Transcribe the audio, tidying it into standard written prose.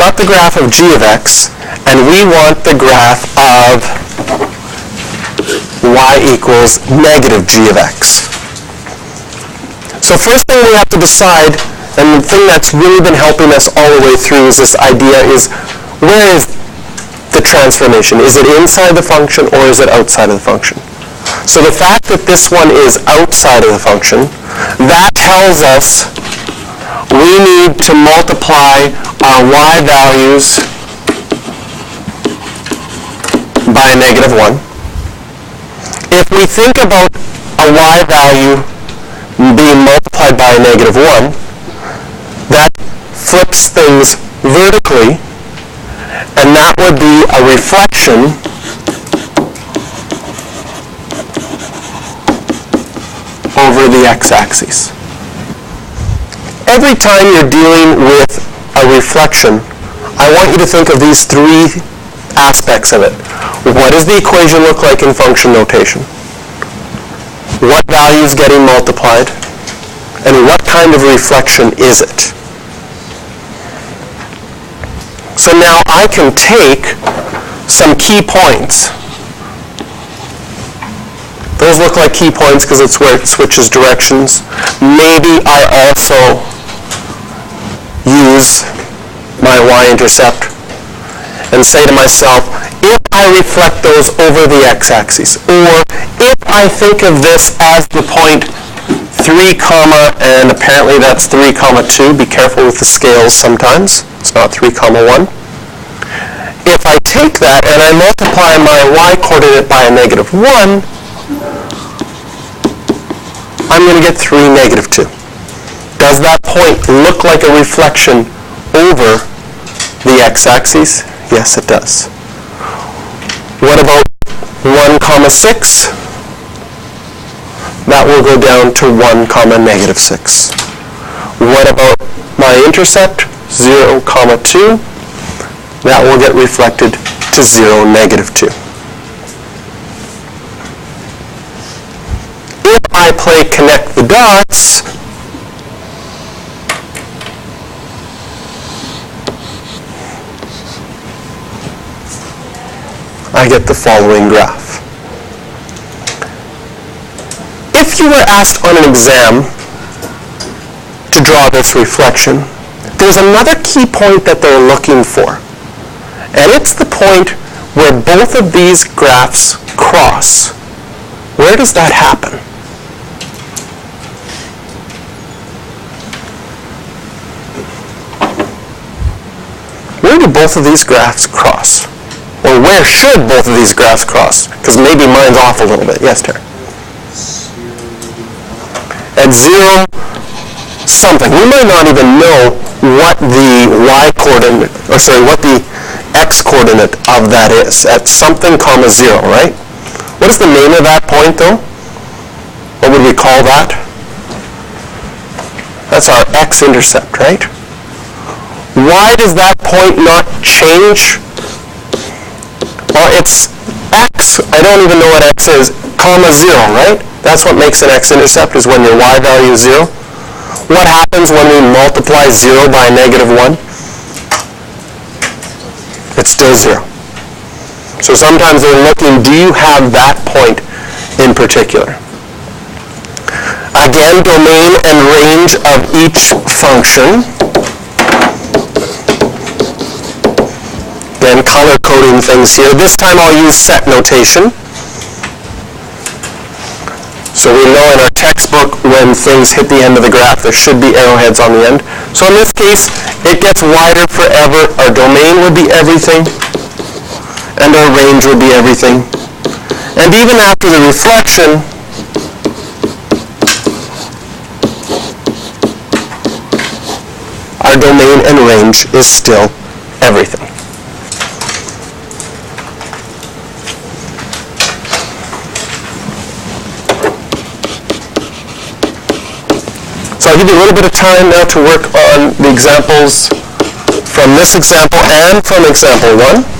got the graph of g of x, and we want the graph of y equals negative g of x. So first thing we have to decide, and the thing that's really been helping us all the way through is this idea is, where is the transformation? Is it inside the function or is it outside of the function? So the fact that this one is outside of the function, that tells us we need to multiply our y values by a negative 1. If we think about a y value being multiplied by a negative 1, that flips things vertically, and that would be a reflection over the x-axis. Every time you're dealing with a reflection, I want you to think of these three aspects of it. What does the equation look like in function notation? What value is getting multiplied? And what kind of reflection is it? So now I can take some key points. Those look like key points because it's where it switches directions. Maybe I also use my y-intercept and say to myself, if I reflect those over the x-axis, or if I think of this as the point 3, and apparently that's 3, 2. Be careful with the scales sometimes. It's not 3, 1. If I take that and I multiply my y-coordinate by a negative 1, I'm going to get 3, negative 2. Does that point look like a reflection over the x-axis? Yes, it does. What about 1, 6? That will go down to 1, negative 6. What about my intercept? 0, 2. That will get reflected to 0, negative 2. If I play connect the dots, I get the following graph. If you were asked on an exam to draw this reflection, there's another key point that they're looking for. And it's the point where both of these graphs cross. Where does that happen? Where do both of these graphs cross? Or where should both of these graphs cross? Because maybe mine's off a little bit. Yes, Terry? At 0 something. We might not even know what the y-coordinate, what the x-coordinate of that is. At something, 0, right? What is the name of that point, though? What would we call that? That's our x-intercept, right? Why does that point not change? Well, it's x. I don't even know what x is, 0, right? That's what makes an x-intercept, is when your y value is 0. What happens when we multiply 0 by a negative 1? It's still 0. So sometimes they're looking, do you have that point in particular? Again, domain and range of each function. Again, color coding things here. This time I'll use set notation. So we know in our textbook when things hit the end of the graph, there should be arrowheads on the end. So in this case, it gets wider forever. Our domain would be everything, and our range would be everything. And even after the reflection, our domain and range is still everything. So I'll give you a little bit of time now to work on the examples from this example and from example 1.